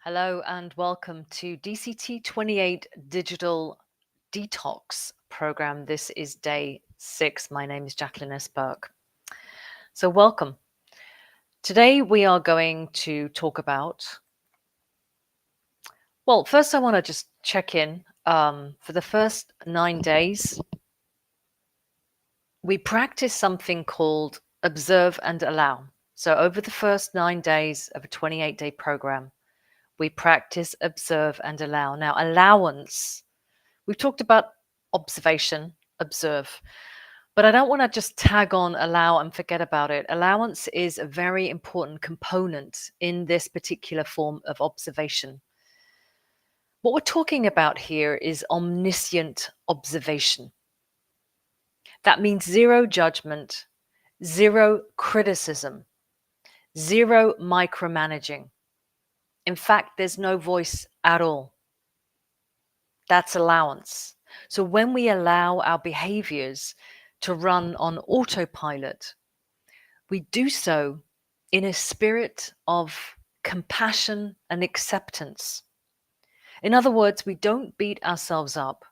Hello and welcome to DCT 28 Digital Detox Program. This is day 6. My name is Jacqueline S.A.B.O.T.A.G.E. So, welcome. Today we are going to talk about, first I want to just check in. For the first 9 days, we practice something called observe and allow. So, over the first 9 days of a 28-day program, we practice observe and allow. Now, allowance. We've talked about observation, observe, but I don't want to just tag on allow and forget about it. Allowance is a very important component in this particular form of observation. What we're talking about here is omniscient observation. That means zero judgment, zero criticism, zero micromanaging. In fact, there's no voice at all. That's allowance. So when we allow our behaviors to run on autopilot, we do so in a spirit of compassion and acceptance. In other words, we don't beat ourselves up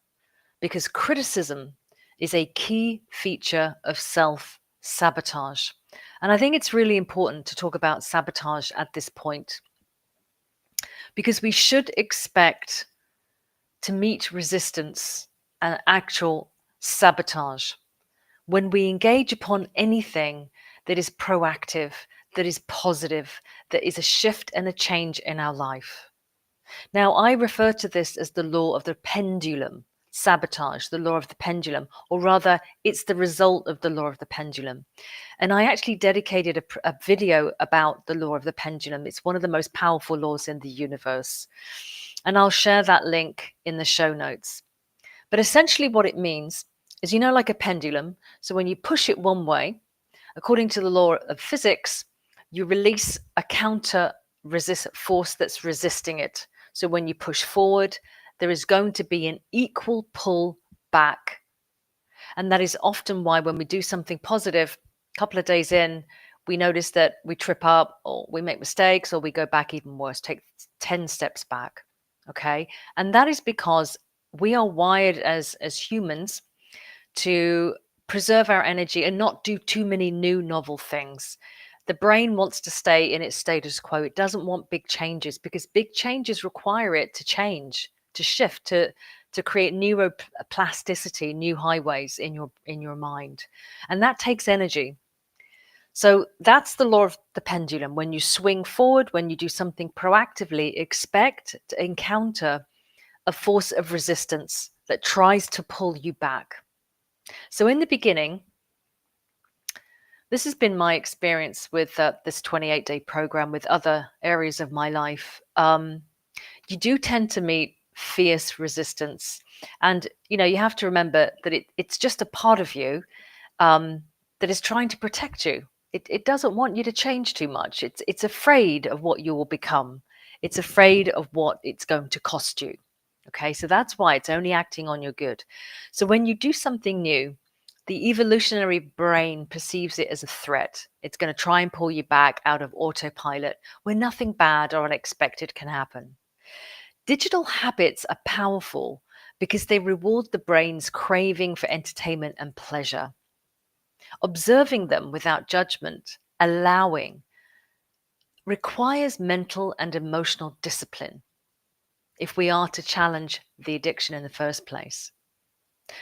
because criticism is a key feature of self-sabotage. And I think it's really important to talk about sabotage at this point because we should expect to meet resistance and actual sabotage when we engage upon anything that is proactive, that is positive, that is a shift and a change in our life. Now, I refer to this as the law of the pendulum, sabotage, the law of the pendulum, or rather, it's the result of the law of the pendulum. And I actually dedicated a video about the law of the pendulum. It's one of the most powerful laws in the universe. And I'll share that link in the show notes. But essentially, what it means is, like a pendulum. So when you push it one way, according to the law of physics, you release a counter force that's resisting it. So when you push forward, there is going to be an equal pull back. And that is often why when we do something positive, a couple of days in, we notice that we trip up or we make mistakes or we go back even worse, take 10 steps back. Okay. And that is because we are wired as humans to preserve our energy and not do too many new novel things. The brain wants to stay in its status quo. It doesn't want big changes because big changes require it to change, to shift, to create neuroplasticity, new highways in your mind. And that takes energy. So that's the law of the pendulum. When you swing forward, when you do something proactively, expect to encounter a force of resistance that tries to pull you back. So in the beginning, this has been my experience with this 28-day program with other areas of my life. You do tend to meet fierce resistance. And, you have to remember that it's just a part of you that is trying to protect you. It doesn't want you to change too much. It's afraid of what you will become. It's afraid of what it's going to cost you. Okay, so that's why it's only acting on your good. So when you do something new, the evolutionary brain perceives it as a threat. It's going to try and pull you back out of autopilot where nothing bad or unexpected can happen. Digital habits are powerful because they reward the brain's craving for entertainment and pleasure. Observing them without judgment, allowing, requires mental and emotional discipline if we are to challenge the addiction in the first place.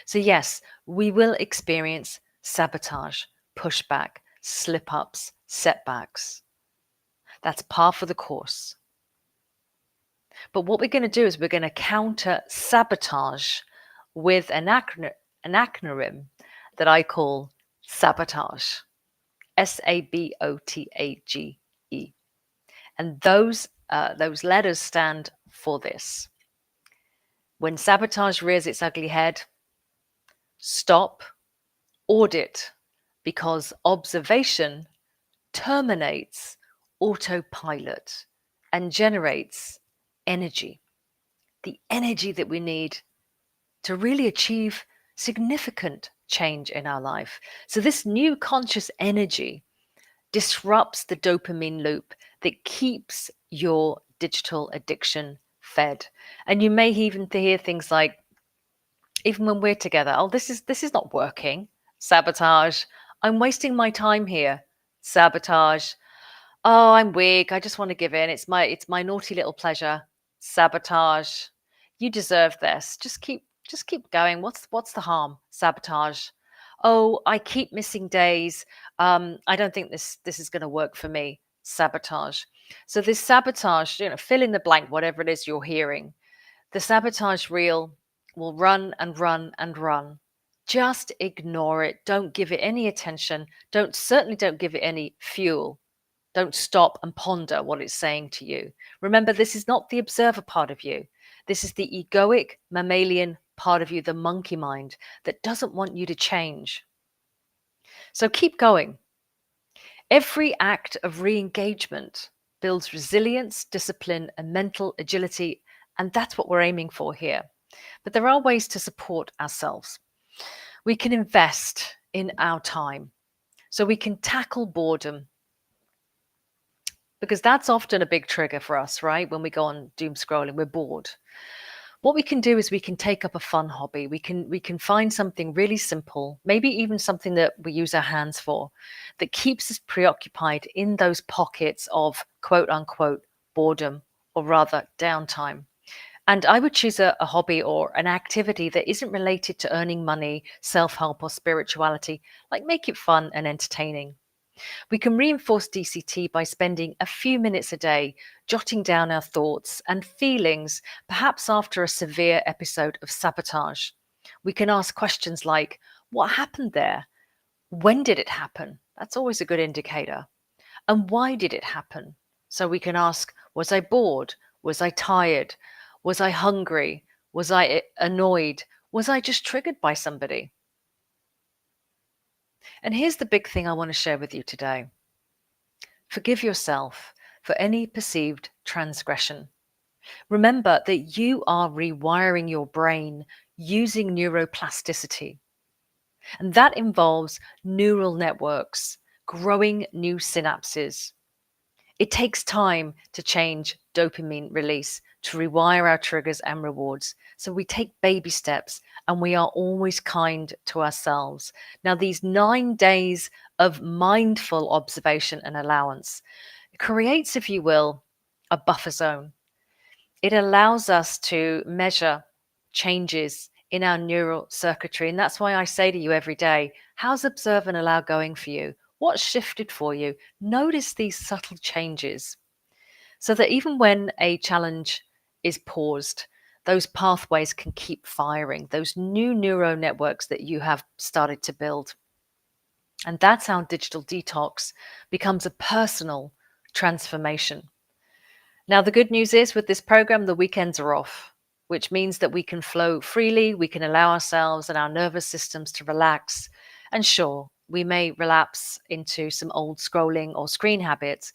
So yes, we will experience sabotage, pushback, slip-ups, setbacks. That's par for the course. But what we're going to do is we're going to counter sabotage with an acronym that I call sabotage. S.A.B.O.T.A.G.E. And those letters stand for this. When sabotage rears its ugly head, stop, audit, because observation terminates autopilot and generates energy, the energy that we need to really achieve significant change in our life. So this new conscious energy disrupts the dopamine loop that keeps your digital addiction fed. And you may even hear things like, even when we're together, oh, this is not working. Sabotage. I'm wasting my time here. Sabotage. Oh, I'm weak. I just want to give in. It's my naughty little pleasure. Sabotage. You deserve this. Just keep going. What's the harm? Sabotage. Oh, I keep missing days. I don't think this is going to work for me. Sabotage. So this sabotage, fill in the blank, whatever it is you're hearing. The sabotage reel will run and run and run. Just ignore it. Don't give it any attention. Certainly don't give it any fuel. Don't stop and ponder what it's saying to you. Remember, this is not the observer part of you. This is the egoic mammalian part of you, the monkey mind, that doesn't want you to change. So keep going. Every act of re engagement builds resilience, discipline, and mental agility. And that's what we're aiming for here. But there are ways to support ourselves. We can invest in our time. So we can tackle boredom, because that's often a big trigger for us, right? When we go on doom scrolling, we're bored. What we can do is we can take up a fun hobby. We can find something really simple, maybe even something that we use our hands for, that keeps us preoccupied in those pockets of quote unquote boredom, or rather downtime. And I would choose a hobby or an activity that isn't related to earning money, self-help, or spirituality. Like, make it fun and entertaining. We can reinforce DCT by spending a few minutes a day jotting down our thoughts and feelings, perhaps after a severe episode of sabotage. We can ask questions like, what happened there? When did it happen? That's always a good indicator. And why did it happen? So we can ask, was I bored? Was I tired? Was I hungry? Was I annoyed? Was I just triggered by somebody? And here's the big thing I want to share with you today. Forgive yourself for any perceived transgression. Remember that you are rewiring your brain using neuroplasticity, and that involves neural networks, growing new synapses. It takes time to change dopamine release, to rewire our triggers and rewards. So we take baby steps, and we are always kind to ourselves. Now, these 9 days of mindful observation and allowance creates, if you will, a buffer zone. It allows us to measure changes in our neural circuitry. And that's why I say to you every day, how's observe and allow going for you? What shifted for you? Notice these subtle changes, so that even when a challenge is paused, those pathways can keep firing, those new neural networks that you have started to build. And that's how digital detox becomes a personal transformation. Now, the good news is, with this program, the weekends are off, which means that we can flow freely. We can allow ourselves and our nervous systems to relax. And sure, we may relapse into some old scrolling or screen habits,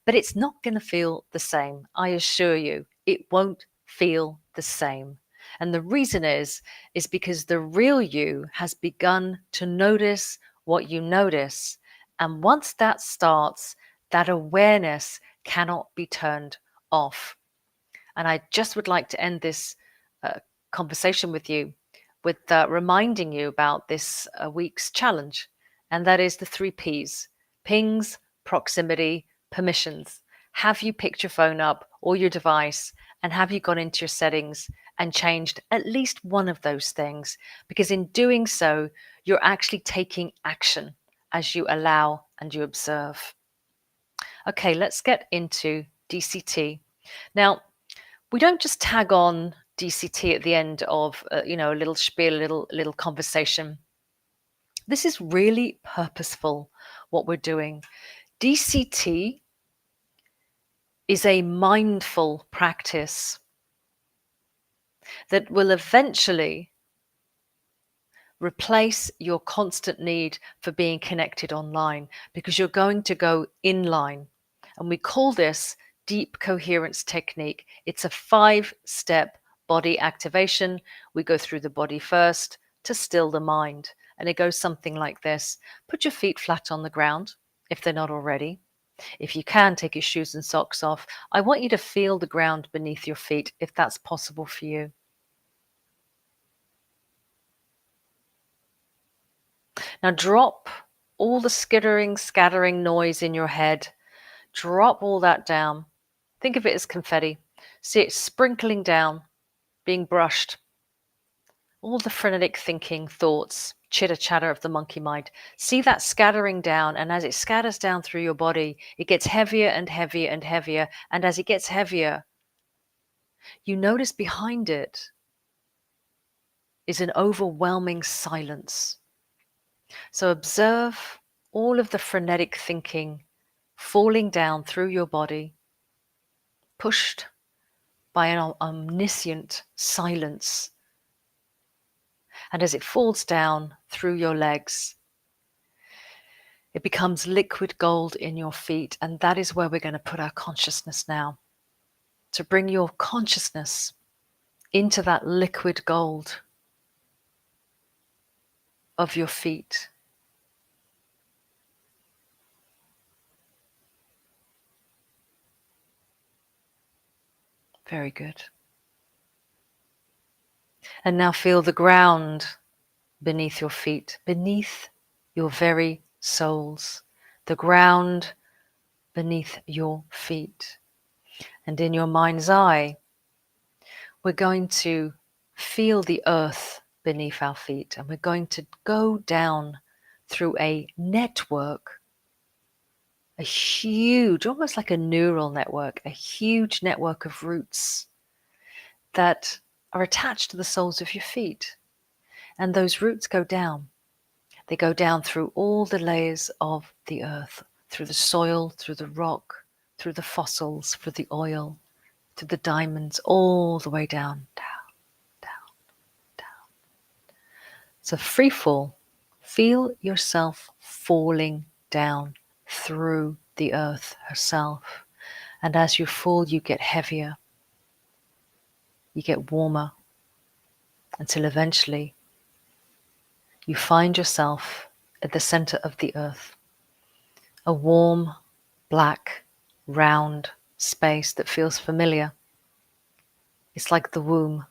but it's not going to feel the same. I assure you, it won't feel the same. And the reason is because the real you has begun to notice what you notice. And once that starts, that awareness cannot be turned off. And I just would like to end this conversation with you with reminding you about this week's challenge. And that is the 3 Ps: pings, proximity, permissions. Have you picked your phone up or your device, and have you gone into your settings and changed at least one of those things? Because in doing so, you're actually taking action as you allow and you observe. Okay, let's get into DCT. Now, we don't just tag on DCT at the end of a little spiel, a little conversation. This is really purposeful, what we're doing. DCT is a mindful practice that will eventually replace your constant need for being connected online, because you're going to go inline. And we call this deep coherence technique. It's a 5-step body activation. We go through the body first to still the mind. And it goes something like this. Put your feet flat on the ground if they're not already. If you can, take your shoes and socks off. I want you to feel the ground beneath your feet, if that's possible for you. Now drop all the skittering, scattering noise in your head. Drop all that down. Think of it as confetti. See it sprinkling down, being brushed. All the frenetic thinking, thoughts, chitter chatter of the monkey mind. See that scattering down, and as it scatters down through your body, it gets heavier and heavier and heavier. And as it gets heavier, you notice behind it is an overwhelming silence. So observe all of the frenetic thinking falling down through your body, pushed by an omniscient silence. And as it falls down through your legs, it becomes liquid gold in your feet. And that is where we're going to put our consciousness now. To bring your consciousness into that liquid gold of your feet. Very good. And now feel the ground beneath your feet, beneath your very soles, the ground beneath your feet. And in your mind's eye, we're going to feel the earth beneath our feet, and we're going to go down through a network, a huge, almost like a neural network, a huge network of roots that are attached to the soles of your feet. And those roots go down. They go down through all the layers of the earth, through the soil, through the rock, through the fossils, through the oil, to the diamonds, all the way down, down, down, down. So free fall. Feel yourself falling down through the earth herself. And as you fall, you get heavier, you get warmer, until eventually you find yourself at the center of the earth. A warm, black, round space that feels familiar. It's like the womb.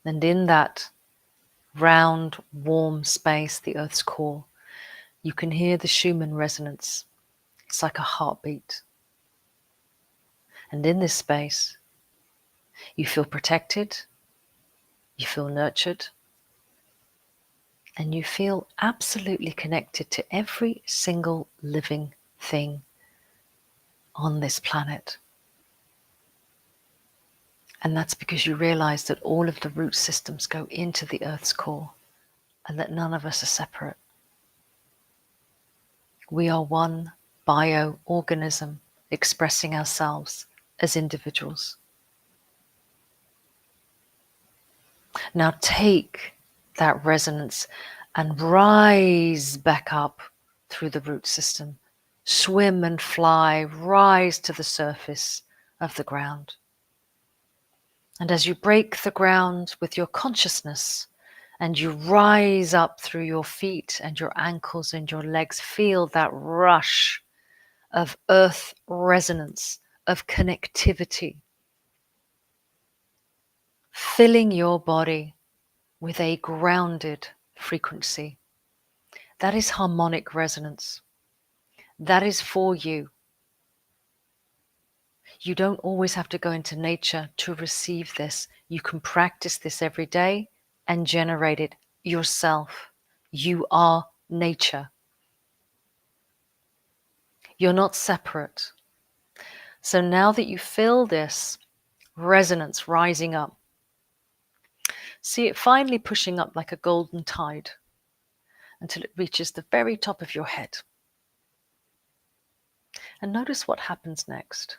And in that round, warm space, the earth's core, you can hear the Schumann resonance. It's like a heartbeat. And in this space, you feel protected, you feel nurtured, and you feel absolutely connected to every single living thing on this planet. And that's because you realize that all of the root systems go into the earth's core and that none of us are separate. We are one bioorganism expressing ourselves as individuals. Now take that resonance and rise back up through the root system. Swim and fly, rise to the surface of the ground. And as you break the ground with your consciousness and you rise up through your feet and your ankles and your legs, feel that rush of earth resonance, of connectivity, filling your body with a grounded frequency. That is harmonic resonance. That is for you. You don't always have to go into nature to receive this. You can practice this every day and generate it yourself. You are nature. You're not separate. So now that you feel this resonance rising up, see it finally pushing up like a golden tide until it reaches the very top of your head. And notice what happens next.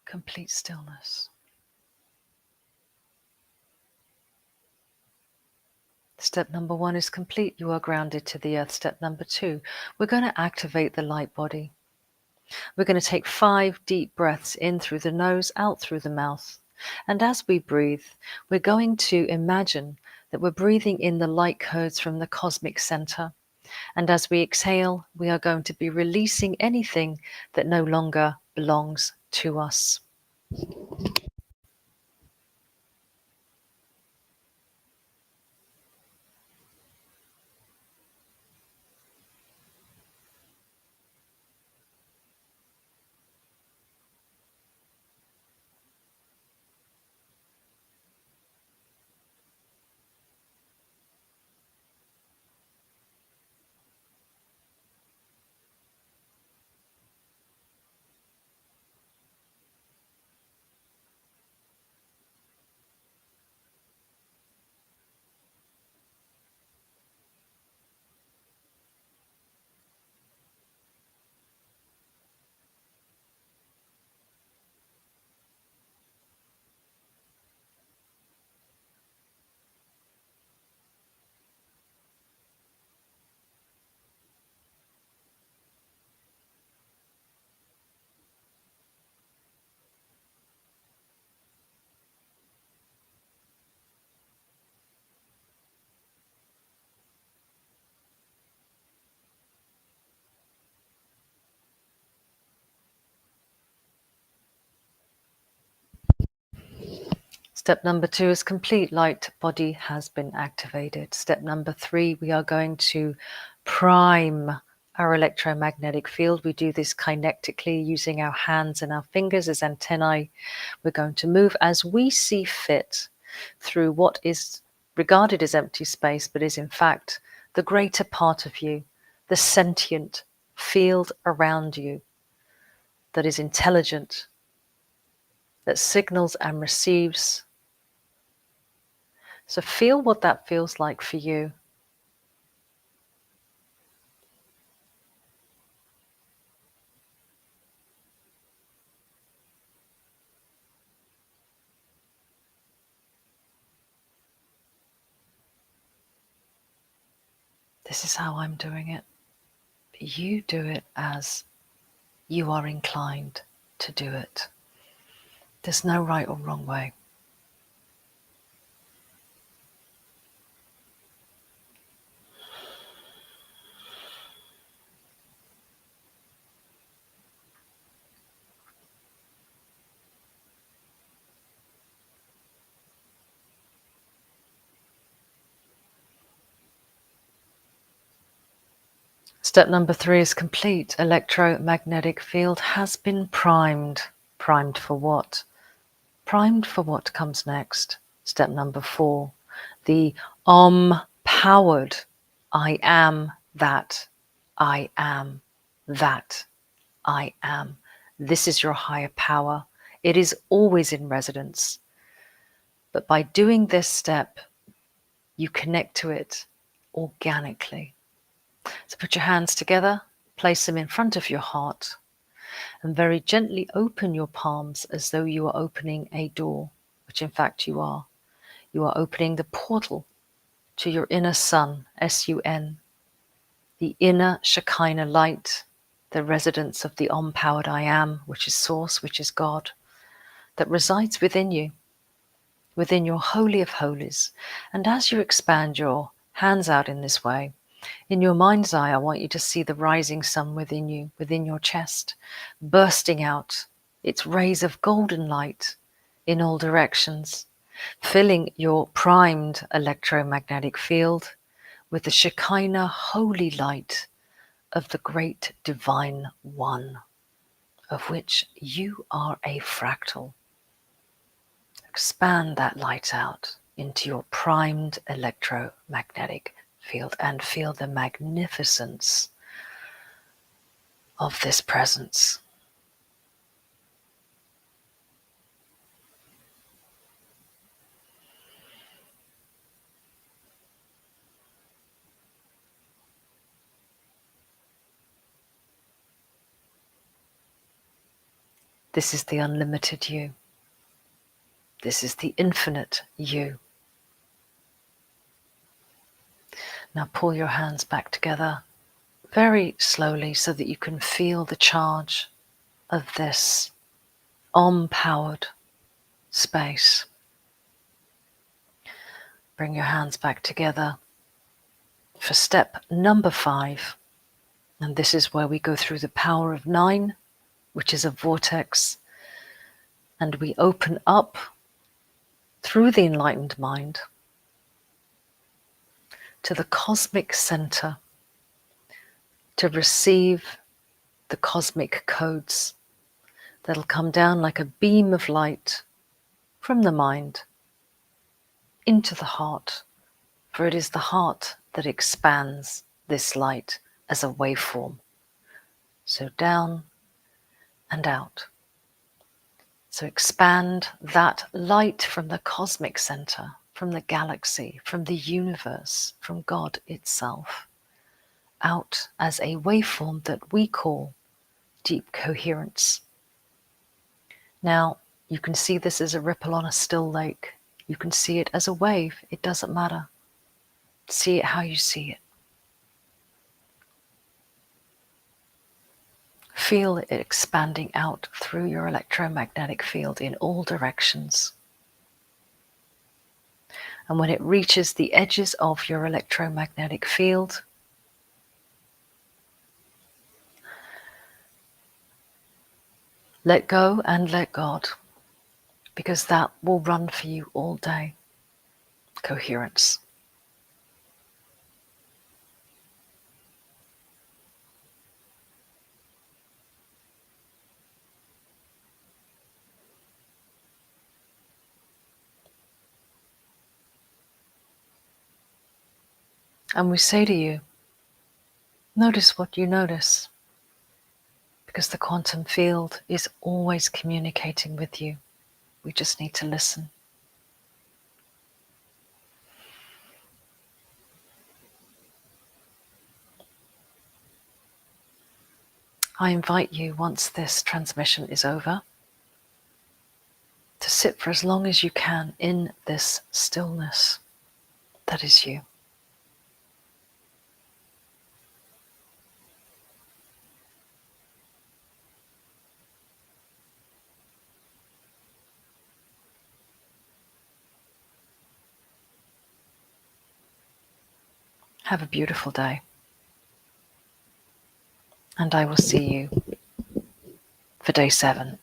Complete stillness. Step number 1 is complete. You are grounded to the earth. Step number 2, we're going to activate the light body. We're going to take 5 deep breaths in through the nose, out through the mouth. And as we breathe, we're going to imagine that we're breathing in the light codes from the cosmic center. And as we exhale, we are going to be releasing anything that no longer belongs to us. Step number 2 is complete. Light body has been activated. Step number 3, we are going to prime our electromagnetic field. We do this kinetically using our hands and our fingers as antennae. We're going to move as we see fit through what is regarded as empty space, but is in fact the greater part of you, the sentient field around you that is intelligent, that signals and receives. So feel what that feels like for you. This is how I'm doing it. But you do it as you are inclined to do it. There's no right or wrong way. Step number 3 is complete. Electromagnetic field has been primed. Primed for what? Primed for what comes next. Step number 4, the powered I am that I am that I am. This is your higher power. It is always in resonance. But by doing this step, you connect to it organically. So put your hands together, place them in front of your heart, and very gently open your palms as though you are opening a door, which in fact you are. You are opening the portal to your inner sun, S-U-N, the inner Shekinah light, the residence of the powered I am, which is source, which is God, that resides within you, within your holy of holies. And as you expand your hands out in this way, in your mind's eye, I want you to see the rising sun within you, within your chest, bursting out its rays of golden light in all directions, filling your primed electromagnetic field with the Shekinah holy light of the great divine one, of which you are a fractal. Expand that light out into your primed electromagnetic field and feel the magnificence of this presence. This is the unlimited you. This is the infinite you. Now pull your hands back together very slowly so that you can feel the charge of this Om-powered space. Bring your hands back together for step number 5. And this is where we go through the power of 9, which is a vortex. And we open up through the enlightened mind to the cosmic center to receive the cosmic codes that'll come down like a beam of light from the mind into the heart, for it is the heart that expands this light as a waveform. So down and out. So expand that light from the cosmic center, from the galaxy, from the universe, from God itself, out as a waveform that we call deep coherence. Now, you can see this as a ripple on a still lake. You can see it as a wave. It doesn't matter. See it how you see it. Feel it expanding out through your electromagnetic field in all directions. And when it reaches the edges of your electromagnetic field, let go and let God, because that will run for you all day. Coherence. And we say to you, notice what you notice, because the quantum field is always communicating with you. We just need to listen. I invite you, once this transmission is over, to sit for as long as you can in this stillness that is you. Have a beautiful day. And I will see you for day 7.